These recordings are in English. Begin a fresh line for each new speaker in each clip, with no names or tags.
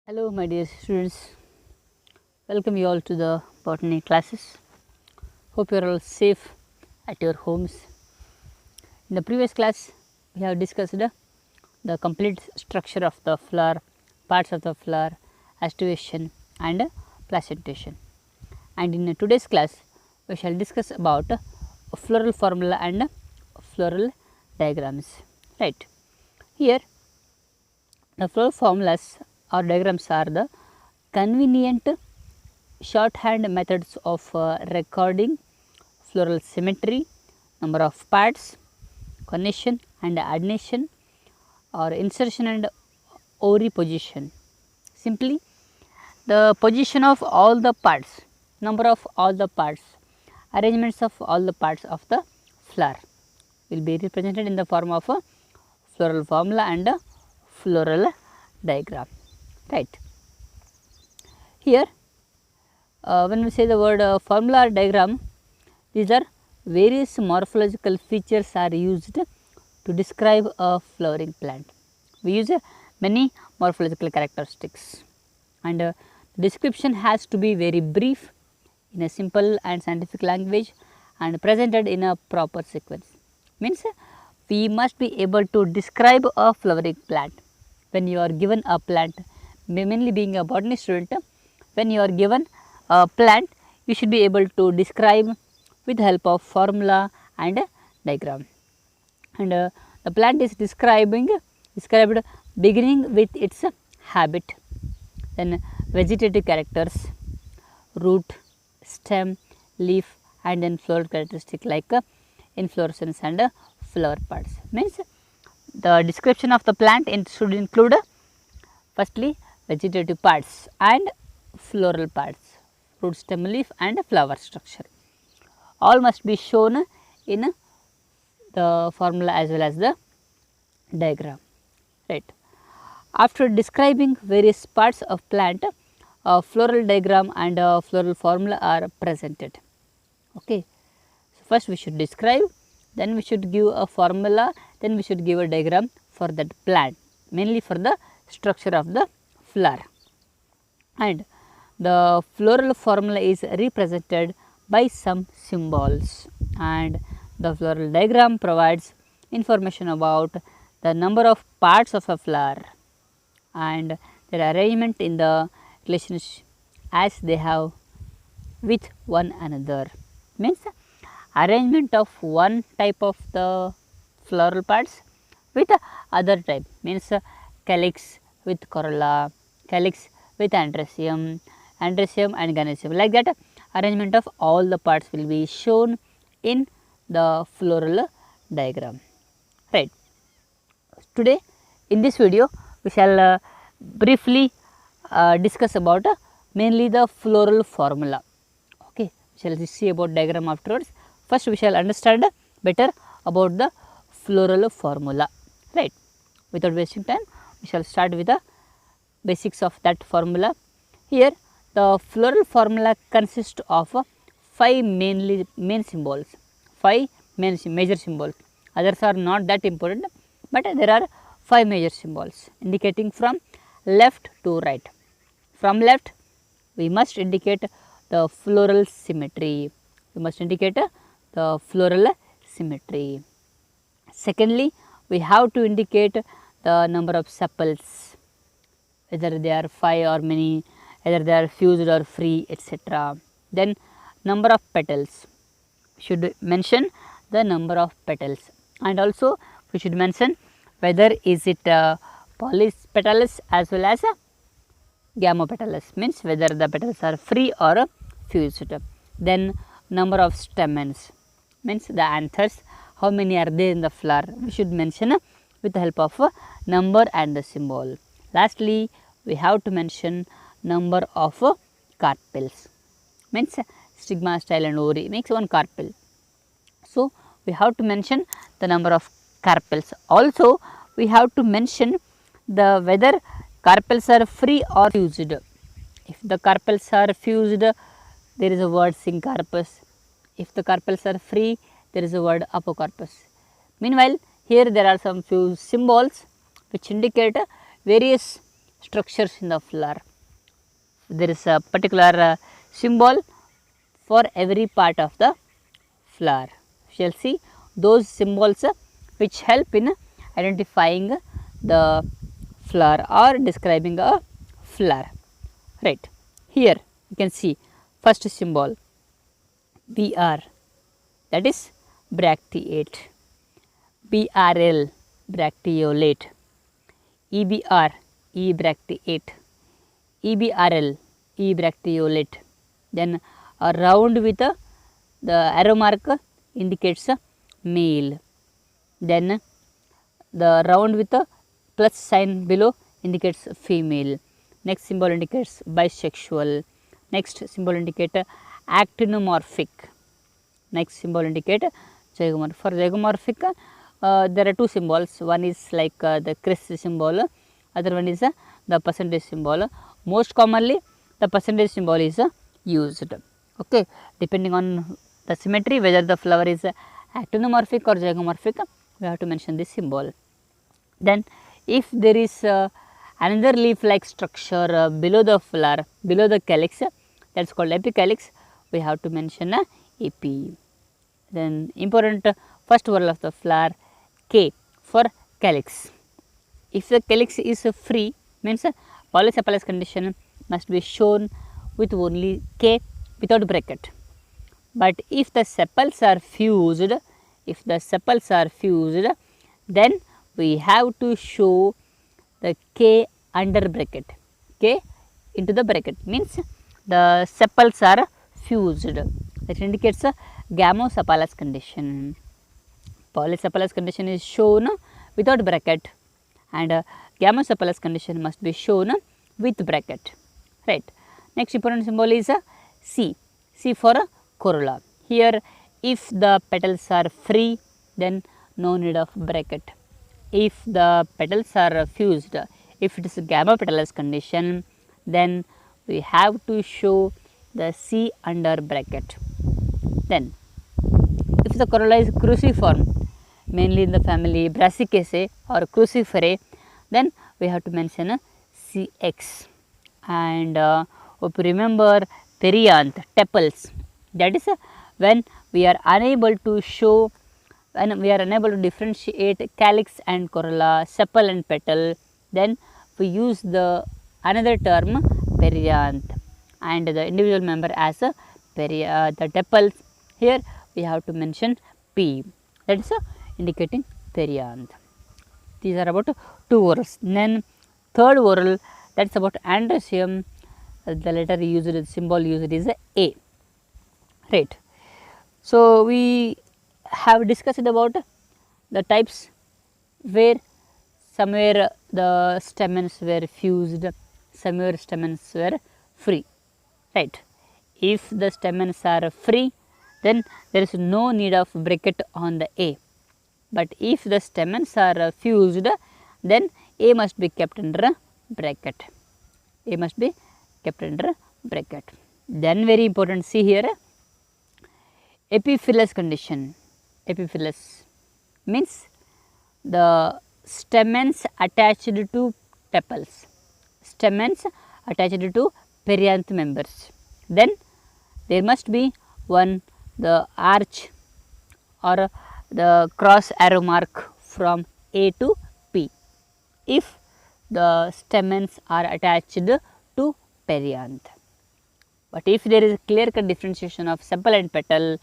Hello my dear students, welcome you all to the botany classes. Hope you are all safe at your homes. In the previous class we have discussed the complete structure of the flower, parts of the flower, aestivation and placentation. And in today's class we shall discuss about floral formula and floral diagrams, right. Here the floral formulas or diagrams are the convenient shorthand methods of recording floral symmetry, number of parts, connection and adnation or insertion and oviposition. Simply the position of all the parts, number of all the parts, arrangements of all the parts of the flower will be represented in the form of a floral formula and a floral diagram, right. Here when we say the word formula or diagram, these are various morphological features are used to describe a flowering plant. We use many morphological characteristics and description has to be very brief in a simple and scientific language and presented in a proper sequence. Means we must be able to describe a flowering plant. When you are given a plant, mainly being a botany student, when you are given a plant, you should be able to describe with the help of formula and diagram. And the plant is described beginning with its habit, then vegetative characters, root, stem, leaf and then floral characteristic like inflorescence and flower parts. Means the description of the plant should include firstly vegetative parts and floral parts, root, stem, leaf and flower structure. All must be shown in the formula as well as the diagram, right. After describing various parts of plant, a floral diagram and a floral formula are presented. Okay. So, first we should describe, then we should give a formula, then we should give a diagram for that plant, mainly for the structure of the flower. And the floral formula is represented by some symbols and the floral diagram provides information about the number of parts of a flower and their arrangement in the relationship as they have with one another. Means arrangement of one type of the floral parts with other type, means calyx with corolla, calyx with androecium, androecium and gynoecium, like that arrangement of all the parts will be shown in the floral diagram, right. Today in this video we shall briefly discuss about mainly the floral formula. Okay, we shall see about diagram afterwards. First we shall understand better about the floral formula, right. Without wasting time, we shall start with the basics of that formula. Here the floral formula consists of 5 main symbols, 5 major symbols. Others are not that important, but there are 5 major symbols indicating from left to right. From left we must indicate the floral symmetry, we must indicate the floral symmetry. Secondly, we have to indicate the number of sepals, whether they are 5 or many, either they are fused or free, etc. Then number of petals, we should mention the number of petals and also we should mention whether is it polypetalous as well as gamopetalous, means whether the petals are free or fused. Then number of stamens, means the anthers, how many are there in the flower, we should mention with the help of a number and the symbol. Lastly, we have to mention number of carpels, means stigma, style and ovary makes one carpel. So, we have to mention the number of carpels. Also, we have to mention the whether carpels are free or fused. If the carpels are fused, there is a word syncarpus. If the carpels are free, there is a word apocarpus. Meanwhile, here there are some few symbols which indicate various structures in the flower. There is a particular symbol for every part of the flower. We shall see those symbols which help in identifying the flower or describing a flower. Right. Here you can see first symbol BR, that is bracteate, BRL bracteolate, EBR E bracteate, EBRL E bracteolate. Then a round with the arrow mark indicates male. Then the round with the plus sign below indicates female. Next symbol indicates bisexual. Next symbol indicate actinomorphic. Next symbol indicate zygomorphic. For zygomorphic, there are two symbols. One is like the crest symbol, other one is the percentage symbol. Most commonly, the percentage symbol is used. Okay, depending on the symmetry, whether the flower is actinomorphic or zygomorphic, we have to mention this symbol. Then, if there is another leaf like structure below the flower, below the calyx, that is called epicalyx, we have to mention epi. Then important first whorl of the flower, K for calyx. If the calyx is free, means polysepalous condition must be shown with only K without bracket. But if the sepals are fused, then we have to show the K under bracket, K into the bracket, means the sepals are fused. That indicates a gamosepalous condition. Polysepalous condition is shown without bracket, and gamosepalous condition must be shown with bracket. Right. Next important symbol is C. C for corolla. Here, if the petals are free, then no need of bracket. If the petals are fused, if it is a gamopetalous condition, then we have to show the C under bracket. Then, if the corolla is cruciform, mainly in the family Brassicaceae or Cruciferae, then we have to mention CX. And if you remember perianth, tepals, that is when we are unable to show, when we are unable to differentiate calyx and corolla, sepal and petal, then we use the another term perianth, and the individual member as the tepals. Here we have to mention P, that is indicating perianth. These are about two whorls. Then third whorl, that is about androecium. The letter used, the symbol used is A. Right. So we have discussed about the types where somewhere the stamens were fused, somewhere stamens were free. Right. If the stamens are free, then there is no need of bracket on the A. But if the stamens are fused, then A must be kept under bracket. A must be kept under bracket. Then very important, see here, epiphyllous condition. Epiphyllous means the stamens attached to tepals, stamens attached to perianth members. Then there must be one, the arch or the cross arrow mark from A to P, if the stamens are attached to perianth. But if there is a clear cut differentiation of sepal and petal,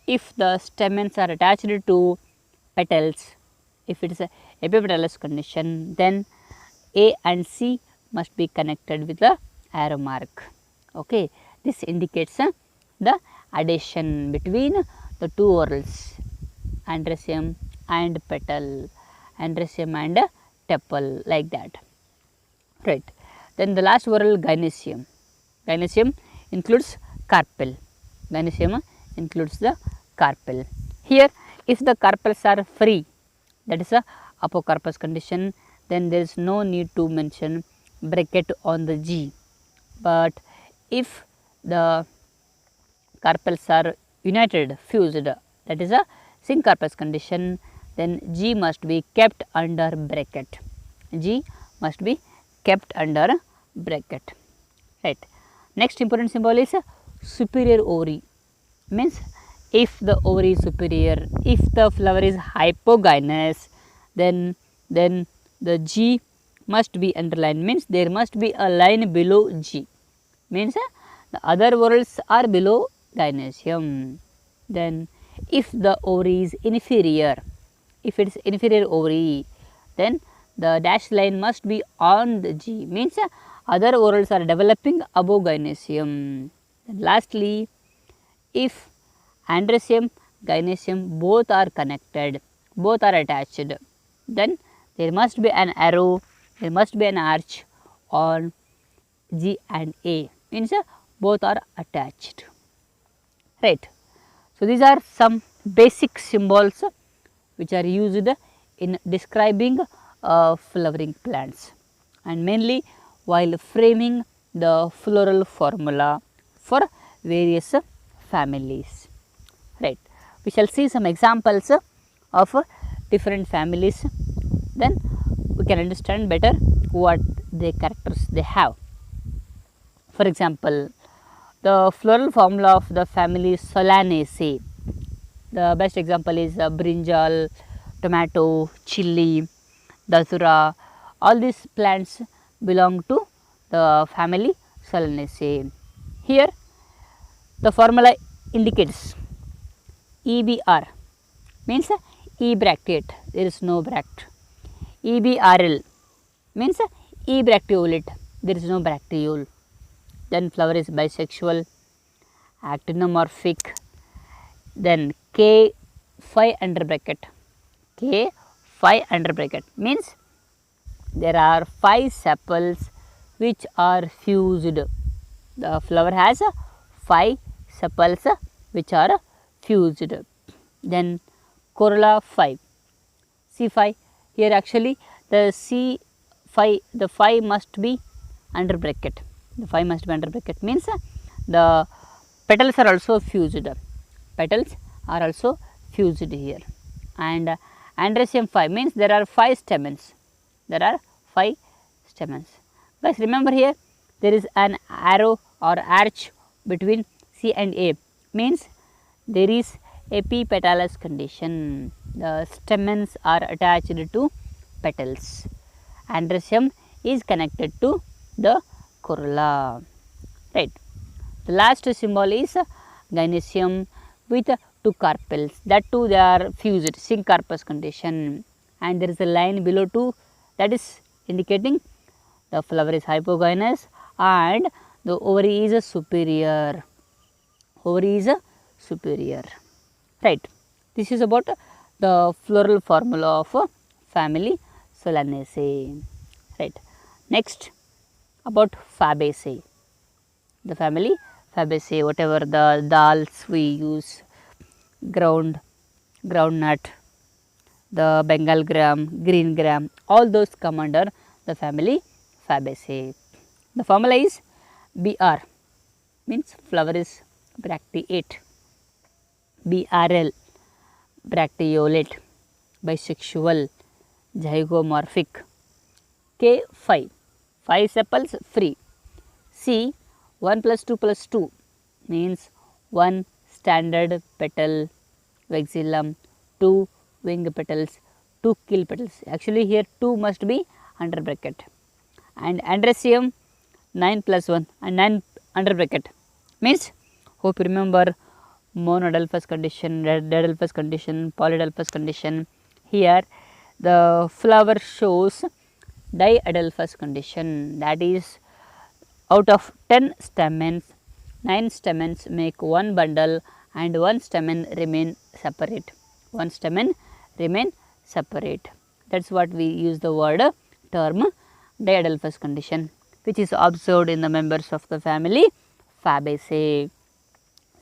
if the stamens are attached to petals, if it is a epipetalous condition, then A and C must be connected with the arrow mark. Okay. This indicates the adhesion between the two whorls, androecium and petal, androecium and tepal, like that. Right. Then the last whorl, gynoecium. Gynoecium includes carpel. Gynoecium includes the carpel. Here, if the carpels are free, that is a apocarpous condition, then there is no need to mention bracket on the G. But if the carpels are united, fused, that is a syncarpous condition, then G must be kept under bracket. G must be kept under bracket, right. Next important symbol is superior ovary, means if the ovary is superior, if the flower is hypogynous, then the G must be underlined, means there must be a line below G, means the other vowels are below gynoecium. Then if the ovary is inferior, if it is inferior ovary, then the dash line must be on the G, means other vowels are developing above gynoecium. And lastly, if androecium, gynoecium both are connected, both are attached, then there must be an arrow, there must be an arch on G and A, means both are attached, right. So, these are some basic symbols which are used in describing flowering plants, and mainly while framing the floral formula for various families, right. We shall see some examples of different families, then we can understand better what the characters they have. For example, the floral formula of the family Solanaceae, the best example is brinjal, tomato, chilli, datura, all these plants belong to the family Solanaceae. Here the formula indicates EBR, means ebracteate, there is no bract. EBRL means ebracteolate, there is no bracteole. Then flower is bisexual, actinomorphic. Then K 5 under bracket, K 5 under bracket means there are 5 sepals which are fused. The flower has 5 sepals which are fused. Then corolla 5, C5, here actually the C5, the 5 must be under bracket, the 5 must be under bracket, means the petals are also fused, petals are also fused here. And androecium 5 means there are 5 stamens, there are 5 stamens. Guys, remember here there is an arrow or arch between C and A, means there is epipetalous condition, the stamens are attached to petals. Androecium is connected to the corolla, right. The last symbol is gynoecium with 2 carpels, that too they are fused, syncarpous condition, and there is a line below 2, that is indicating the flower is hypogynous and the ovary is superior, ovary is superior, right. This is about the floral formula of family Solanaceae, right. Next, about Fabaceae, the family Fabaceae, whatever the dals we use, groundnut, the Bengal gram, green gram, all those come under the family Fabaceae. The formula is BR, means flower is bracteate, BRL bracteolate, bisexual, zygomorphic, K 5, 5 sepals free, C 1 plus 2 plus 2 means 1 standard petal vexillum, 2 wing petals, 2 kill petals, actually here 2 must be under bracket, and androecium 9 plus 1 and 9 under bracket, means hope you remember monodelphous condition, didelphous condition, polydelphous condition. Here the flower shows diadelphous condition, that is out of 10 stamens, 9 stamens make one bundle and 1 stamen remain separate, 1 stamen remain separate. That is what we use the word term diadelphous condition, which is observed in the members of the family Fabaceae.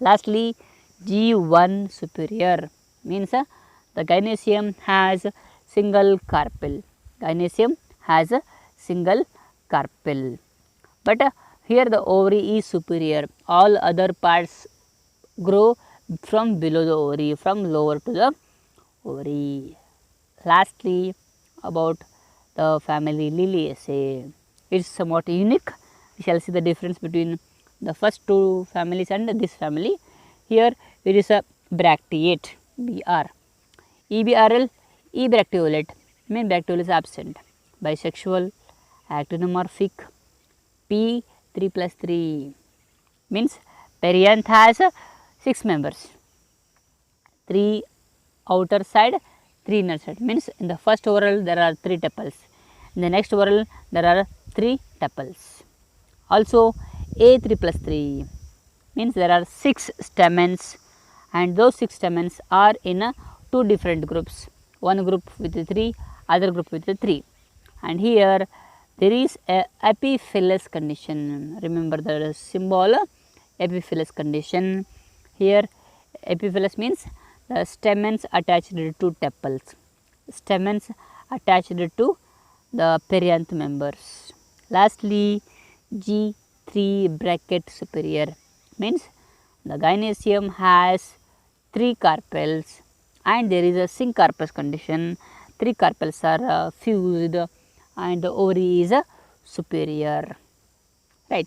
Lastly, G1 superior means the gynoecium has single carpel, gynoecium has a single carpel, but here the ovary is superior, all other parts grow from below the ovary, from lower to the ovary. Lastly, about the family Liliaceae, it is somewhat unique. We shall see the difference between the first two families and this family. Here it is a bracteate Br. EBRL, ebracteolate, mean bracteole is absent. Bisexual, actinomorphic, P 3 plus 3 means perianth has 6 members, 3 outer side, 3 inner side, means in the first whorl there are 3 tepals, in the next whorl there are 3 tepals. Also A 3 plus 3 means there are 6 stamens, and those 6 stamens are in 2 different groups, one group with 3, other group with 3, and here there is a epiphyllous condition. Remember the symbol epiphyllous condition. Here epiphyllous means the stamens attached to tepals, stamens attached to the perianth members. Lastly, G3 bracket superior means the gynoecium has 3 carpels and there is a syncarpous condition. 3 carpels are fused and the ovary is superior, right.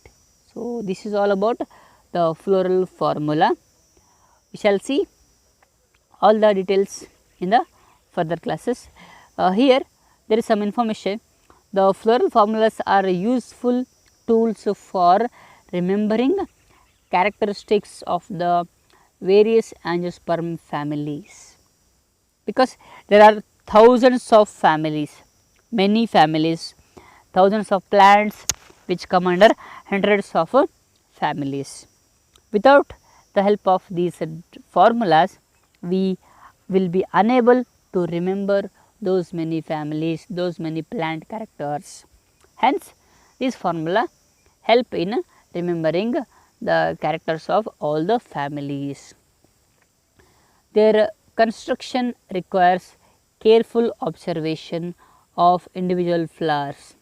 So, this is all about the floral formula. We shall see all the details in the further classes. Here there is some information. The floral formulas are useful tools for remembering characteristics of the various angiosperm families, because there are thousands of families, many families, thousands of plants which come under hundreds of families. Without the help of these formulas, we will be unable to remember those many families, those many plant characters. Hence, this formula help in remembering the characters of all the families. Their construction requires careful observation of individual flowers.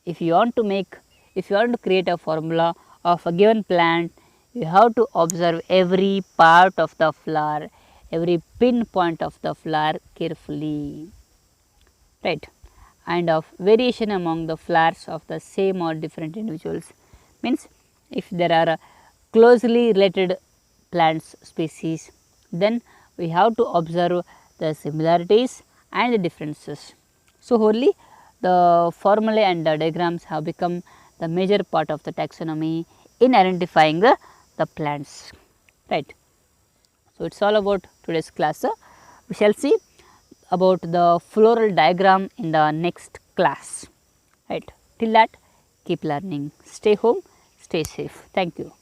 If you want to create a formula of a given plant, you have to observe every part of the flower, every pinpoint of the flower carefully, right, and of variation among the flowers of the same or different individuals. Means if there are closely related plants species, then we have to observe the similarities and the differences. So, wholly the formulae and the diagrams have become the major part of the taxonomy in identifying the plants, right. So, it is all about today's class. We shall see about the floral diagram in the next class, right. Till that, keep learning, stay home, stay safe. Thank you.